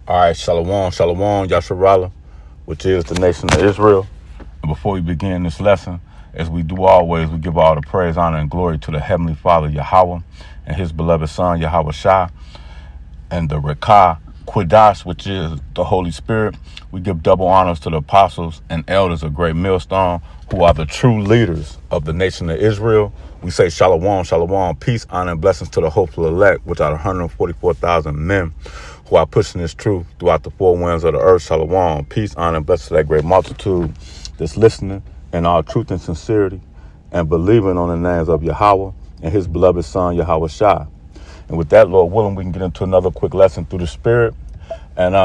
All right, Shalom, Shalom, Yasharala, which is the nation of Israel. And before we begin this lesson, as we do always, we give all the praise, honor, and glory to the Heavenly Father, Yahweh, and His beloved Son, Yahweh Shai, and the Rekah Quidash, which is the Holy Spirit. We give double honors to the apostles and elders of Great Millstone, who are the true leaders of the nation of Israel. We say Shalom, Shalom, peace, honor, and blessings to the hopeful elect, which are the 144,000 men who are pushing this truth throughout the four winds of the earth. Shalom, peace, honor, and blessings to that great multitude that's listening in all truth and sincerity and believing on the names of Yahweh and His beloved Son, Yahweh Shai. And with that, Lord willing, we can get into another quick lesson through the Spirit. And,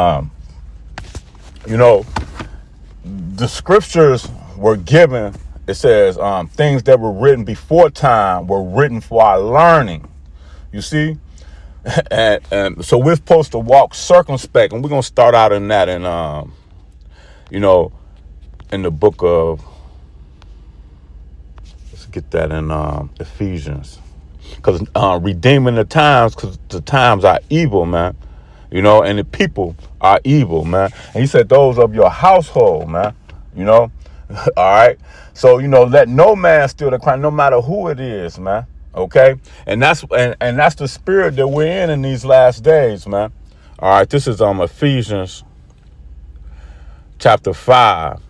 the scriptures were given, it says, things that were written before time were written for our learning. You see? And so we're supposed to walk circumspect, and we're going to start out in that, in the book of, let's get that in Ephesians, because redeeming the times, because the times are evil, man, and the people are evil, man. And he said, those of your household, man, all right. So, let no man steal the crown, no matter who it is, man. Okay, and that's the spirit that we're in these last days, man. All right, this is Ephesians chapter 5,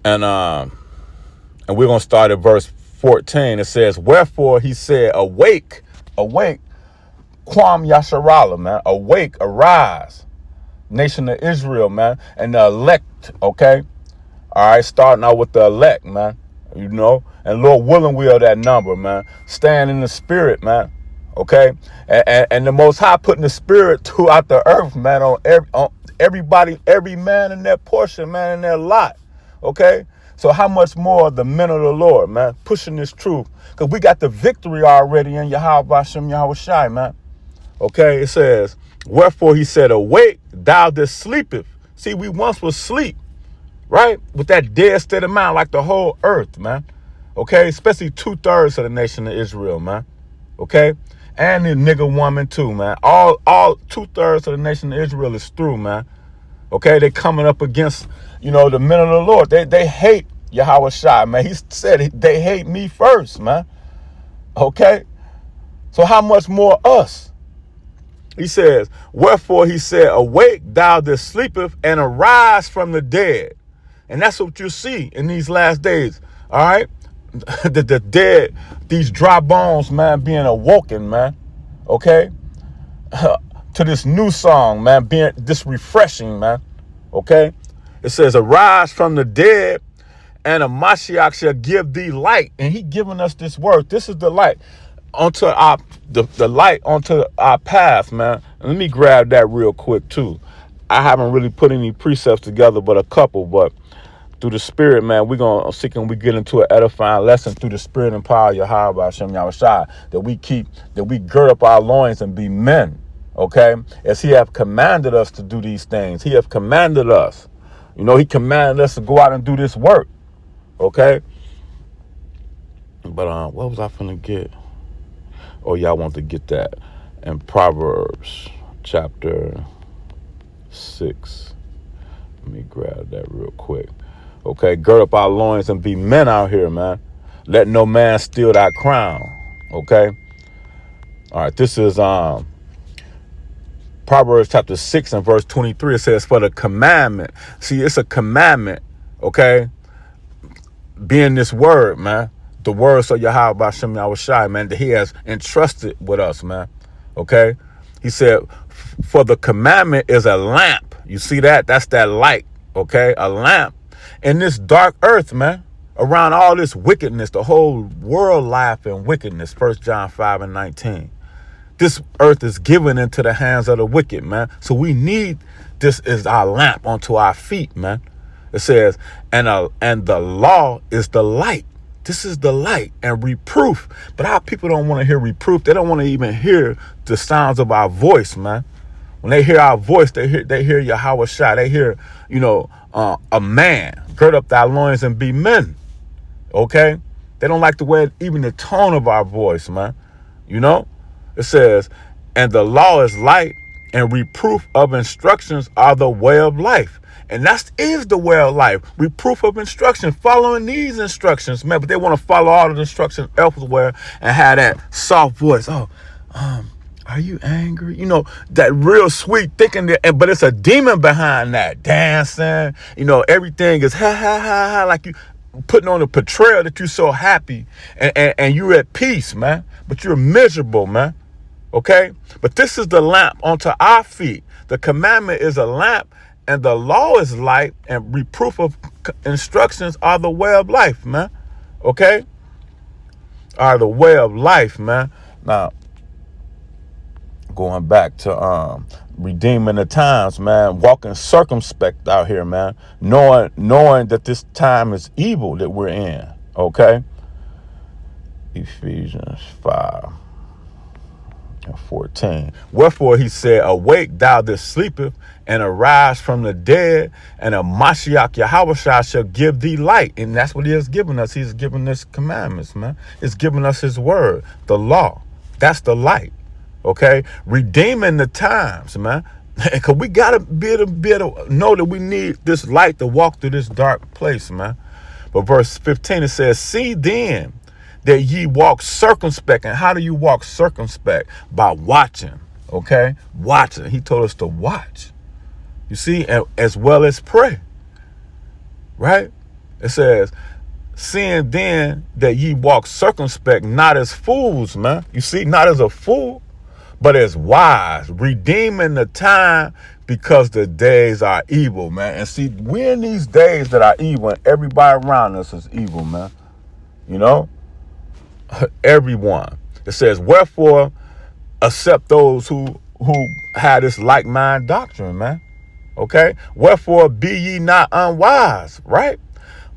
and we're gonna start at verse 14. It says, "Wherefore he said, awake, awake, Quam Yasharala, man, awake, arise, nation of Israel, man, and the elect." Okay, all right, starting out with the elect, man. And Lord willing, we are that number, man. Stand in the spirit, man. Okay, and the Most High putting the spirit throughout the earth, man, on everybody, every man in their portion, man, in their lot. Okay, so how much more the men of the Lord, man, pushing this truth, because we got the victory already in Yahweh Hashem Yahweh Shai, man. Okay, it says, "Wherefore he said, awake, thou that sleepeth." See, we once was asleep. Right? With that dead state of mind, like the whole earth, man. Okay? Especially 2/3 of the nation of Israel, man. Okay? And the nigga woman too, man. All 2/3 of the nation of Israel is through, man. Okay? They coming up against, the men of the Lord. They hate Yahweh Shai, man. He said they hate me first, man. Okay? So how much more us? He says, "Wherefore he said, awake thou that sleepeth, and arise from the dead." And that's what you see in these last days, all right? the dead, these dry bones, man, being awoken, man, okay? To this new song, man, being this refreshing, man, okay? It says, "Arise from the dead, and a Mashiach shall give thee light." And he giving us this word. This is the light onto the light onto our path, man. And let me grab that real quick, too. I haven't really put any precepts together, but a couple, but through the spirit, man, we're going to see, can we get into an edifying lesson through the spirit and power of Yahweh Hashem Yahweh Shai, that we gird up our loins and be men, okay? As he have commanded us to do these things. He have commanded us. He commanded us to go out and do this work, okay? But what was I finna get? Oh, yeah, I want to get that in Proverbs chapter 6. Let me grab that real quick. Okay, gird up our loins and be men out here, man. Let no man steal thy crown. Okay. All right, this is Proverbs chapter 6 and verse 23. It says, "For the commandment." See, it's a commandment, okay? Being this word, man. The words of Yahweh Hashem Yahweh Shai, man, that he has entrusted with us, man. Okay? He said, "For the commandment is a lamp." You see that? That's that light, okay? A lamp in this dark earth, man, around all this wickedness, the whole world life in wickedness, 1 John 5 and 19. This earth is given into the hands of the wicked, man. So we need this as our lamp onto our feet, man. It says, and the law is the light. This is the light and reproof. But our people don't want to hear reproof. They don't want to even hear the sounds of our voice, man. When they hear our voice, they hear Yahweh Shai. They hear, a man. Gird up thy loins and be men. Okay? They don't like the way, even the tone of our voice, man. It says, and the law is light, and reproof of instructions are the way of life. And that is the way of life. Reproof of instruction, following these instructions, man. But they want to follow all of the instructions elsewhere and have that soft voice. Oh, are you angry? You know, that real sweet thinking, but it's a demon behind that. Dancing, you know, everything is ha, ha, ha, ha, like you putting on a portrayal that you're so happy and you're at peace, man. But you're miserable, man. Okay? But this is the lamp unto our feet. The commandment is a lamp, and the law is light, and reproof of instructions are the way of life, man. Okay? Are the way of life, man. Now, going back to redeeming the times, man, walking circumspect out here, man, knowing that this time is evil that we're in. Okay? Ephesians 5:14. Wherefore he said, awake thou that sleepeth, and arise from the dead, and a Mashiach Yahushua shall give thee light. And that's what he has given us. He's given us commandments, man. He's given us his word, the law. That's the light. Okay? Redeeming the times, man. Because we got to be able to know that we need this light to walk through this dark place, man. But verse 15, it says, see then that ye walk circumspect. And how do you walk circumspect? By watching, okay? Watching. He told us to watch. You see, as well as pray, right? It says, seeing then that ye walk circumspect, not as fools, man. You see, not as a fool, but as wise, redeeming the time because the days are evil, man. And see, we're in these days that are evil, and everybody around us is evil, man. You know? Everyone. It says, wherefore accept those who had this like mind doctrine, man. Okay? Wherefore be ye not unwise, right?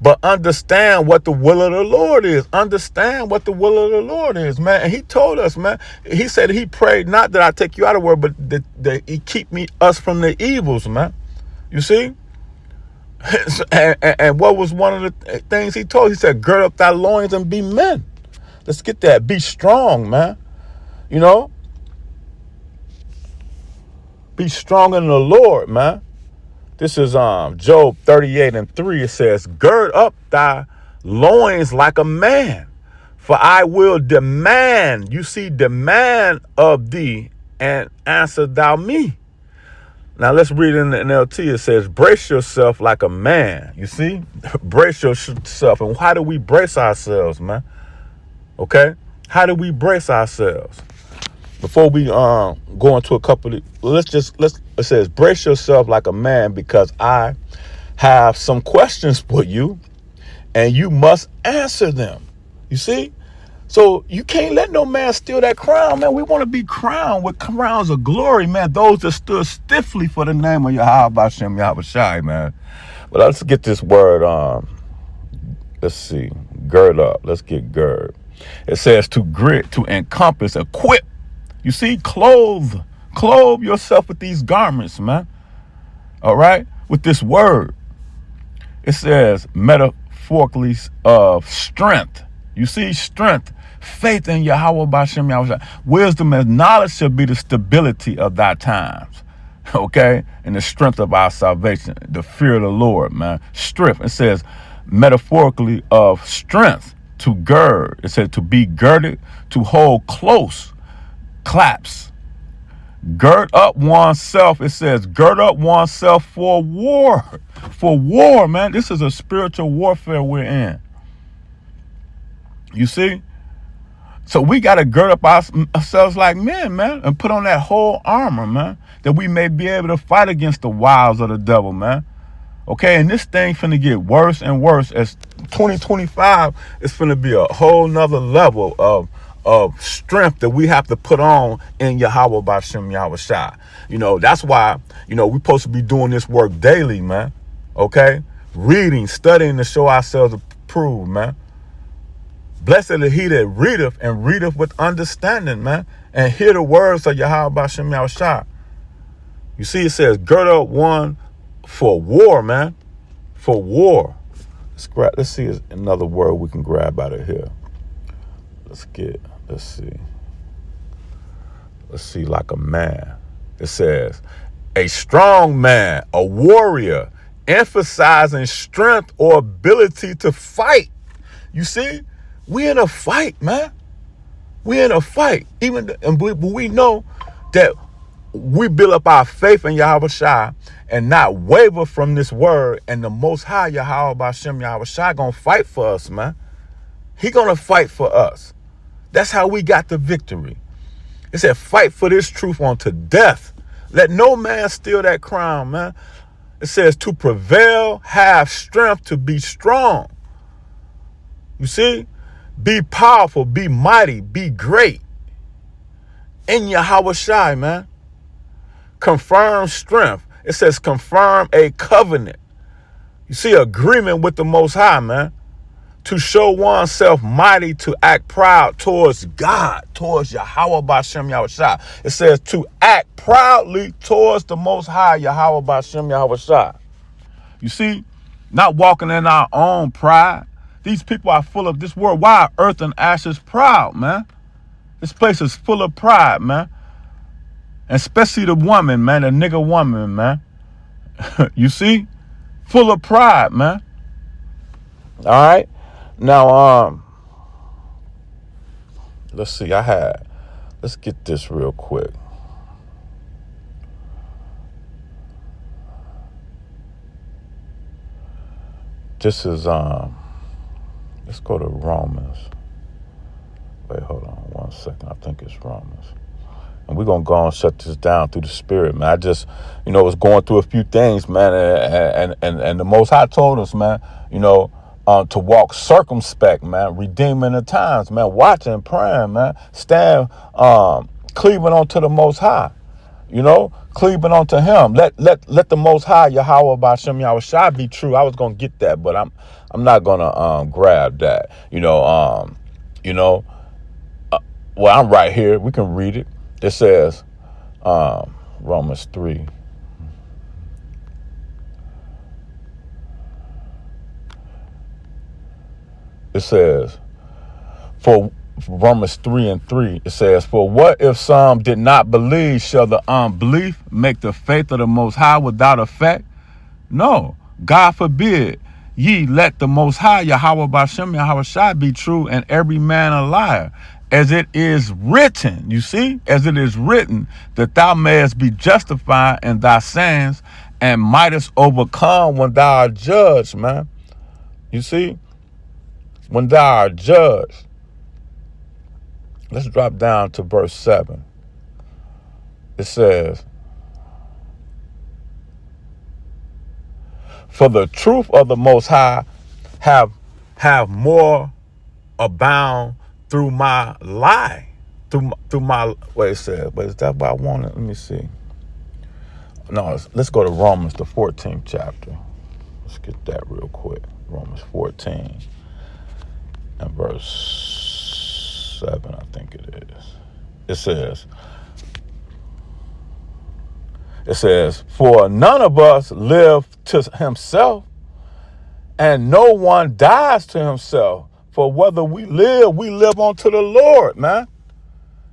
But understand what the will of the Lord is. Understand what the will of the Lord is, man. And he told us, man, he said he prayed not that I take you out of the world, but that he keep us from the evils, man. You see? And what was one of the things he told? He said, gird up thy loins and be men. Let's get that. Be strong, man. You know? Be strong in the Lord, man. This is Job 38:3. It says, gird up thy loins like a man, for I will demand, you see, demand of thee, and answer thou me. Now let's read in the NLT. It says, brace yourself like a man. You see? Brace yourself. And how do we brace ourselves, man? Okay? How do we brace ourselves? Before we go into a couple of, it says, brace yourself like a man, because I have some questions for you and you must answer them. You see? So you can't let no man steal that crown, man. We want to be crowned with crowns of glory, man. Those that stood stiffly for the name of Yahweh Hashem Yahushai, man. But let's get this word let's see. Gird up. Let's get gird. It says to grit, to encompass, equip. You see, clothe yourself with these garments, man. All right? With this word. It says metaphorically of strength. You see, strength, faith in Yahweh Bashem Yahweh. Wisdom and knowledge shall be the stability of thy times. Okay? And the strength of our salvation. The fear of the Lord, man. Strength. It says metaphorically of strength, to gird. It said to be girded, to hold close. Claps. Gird up oneself. It says gird up oneself for war. For war, man. This is a spiritual warfare we're in. You see? So we got to gird up ourselves like men, man, and put on that whole armor, man, that we may be able to fight against the wiles of the devil, man. Okay, and this thing finna get worse and worse as 2025 is finna be a whole nother level of strength that we have to put on in Yahweh Bashem Yahushai. You know, that's why, you know, we're supposed to be doing this work daily, man. Okay? Reading, studying to show ourselves approved, man. Blessed is he that readeth, and readeth with understanding, man, and hear the words of Yahweh Bashem Yahushai. You see, it says, gird up one for war, man. For war. Let's see another word we can grab out of here. Let's see, like a man. It says, a strong man, a warrior, emphasizing strength or ability to fight. You see, we in a fight, man. We in a fight. And we know that we build up our faith in Yahweh Shai and not waver from this word. And the Most High Yahweh Bashem Yahweh Shai gonna fight for us, man. He gonna fight for us. That's how we got the victory. It said, fight for this truth unto death. Let no man steal that crown, man. It says to prevail, have strength to be strong. You see? Be powerful, be mighty, be great. In Yahweh Shai, man. Confirm strength. It says confirm a covenant. You see, agreement with the Most High, man. To show oneself mighty, to act proud towards God, towards Yahweh Bashem Yahweh Shai. It says to act proudly towards the Most High Yahweh Bashem Yahweh Shai. You see, not walking in our own pride. These people are full of this world. Why are earth and ashes proud, man? This place is full of pride, man. And especially the woman, man, the nigga woman, man. You see? Full of pride, man. All right? Now, let's see. Let's get this real quick. This is, let's go to Romans. Wait, hold on 1 second. I think it's Romans. And we're going to go and shut this down through the Spirit, man. I just, was going through a few things, man. And the Most High told us, man, to walk circumspect, man, redeeming the times, man, watching, praying, man, stand, cleaving onto the Most High, cleaving onto Him. Let the Most High Yahweh Bashem Yahweh Shai be true. I was gonna get that, but I'm not gonna grab that. Well, I'm right here. We can read it. It says, Romans 3. It says, for Romans 3:3, it says, for what if some did not believe? Shall the unbelief make the faith of the Most High without effect? No, God forbid. Ye let the Most High Yahweh Bashem Yahweh Shai be true, and every man a liar. As it is written, you see, as it is written, that thou mayest be justified in thy sins and mightest overcome when thou art judged, man. You see? When thou art judged. Let's drop down to verse 7. It says, for the truth of the Most High have more abound through my lie. Through my, wait, it says, but is that what I wanted? Let me see. No, let's go to Romans, the 14th chapter. Let's get that real quick. Romans 14. And verse 7, I think it is. It says, for none of us live to himself, and no one dies to himself. For whether we live unto the Lord, man.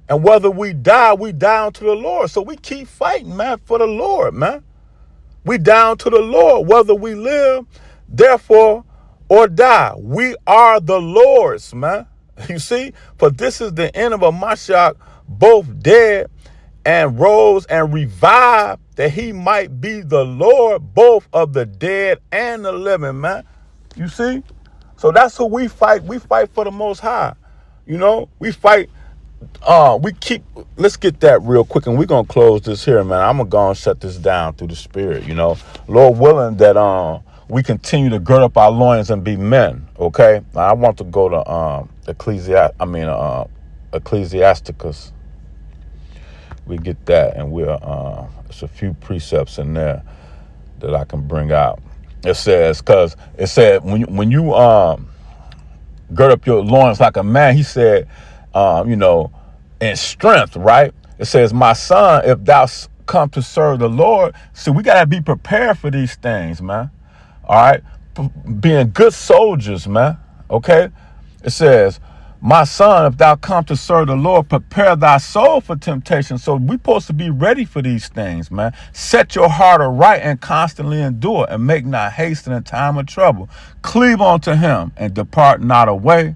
And whether we die unto the Lord. So we keep fighting, man, for the Lord, man. We down to the Lord, whether we live, therefore, or die. We are the Lord's, man. You see? For this is the end of a Mashiach, both dead and rose and revived, that he might be the Lord, both of the dead and the living, man. You see? So that's who we fight. We fight for the Most High. We fight. Let's get that real quick, and we're going to close this here, man. I'm going to go and shut this down through the Spirit, Lord willing that we continue to gird up our loins and be men, okay? Now, I want to go to Ecclesiasticus. We get that, and there's a few precepts in there that I can bring out. It says, because it said when you gird up your loins like a man, he said, in strength, right? It says, my son, if thou come to serve the Lord, see, we got to be prepared for these things, man. All right? Being good soldiers, man. Okay? It says, My son, if thou come to serve the Lord, prepare thy soul for temptation. So we supposed to be ready for these things, man. Set your heart aright and constantly endure, and make not haste in a time of trouble. Cleave unto him and depart not away,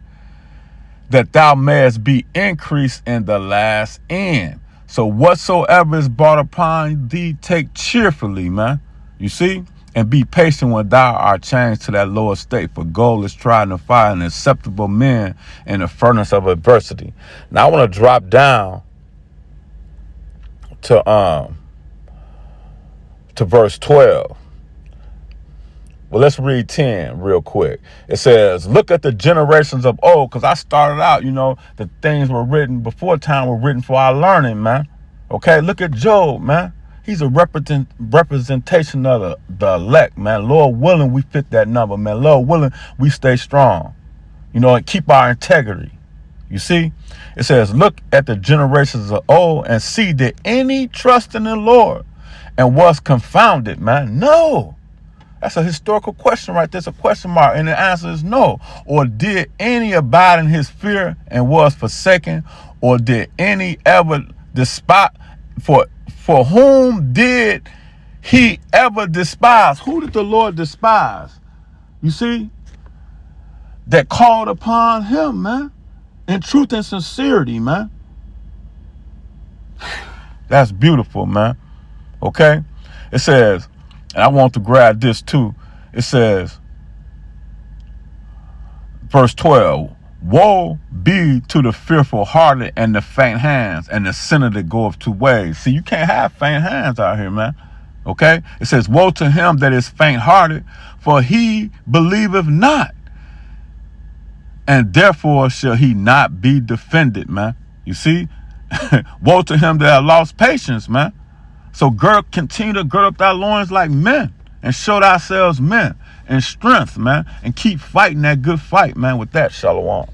that thou mayest be increased in the last end. So whatsoever is brought upon thee, take cheerfully, man. You see? And be patient when thou art changed to that lower state. For gold is tried in the fire, and acceptable men in the furnace of adversity. Now I want to drop down to verse 12. Well, let's read 10 real quick. It says, look at the generations of old, because I started out, the things were written before time were written for our learning, man. Okay, look at Job, man. He's a representation of the elect, man. Lord willing, we fit that number, man. Lord willing, we stay strong, and keep our integrity. You see, it says, look at the generations of old and see, did any trust in the Lord and was confounded, man? No. That's a historical question right there. It's a question mark. And the answer is no. Or did any abide in his fear and was forsaken? Or did any ever despise? For whom did he ever despise? Who did the Lord despise? You see? That called upon him, man. In truth and sincerity, man. That's beautiful, man. Okay? It says, and I want to grab this too. It says, verse 12, woe be to the fearful hearted and the faint hands and the sinner that goeth two ways. See, you can't have faint hands out here, man. Okay? It says, woe to him that is faint hearted, for he believeth not, and therefore shall he not be defended, man. You see? Woe to him that hath lost patience, man. So continue to gird up thy loins like men, and show thyself men in strength, man, and keep fighting that good fight, man. With that, shalom.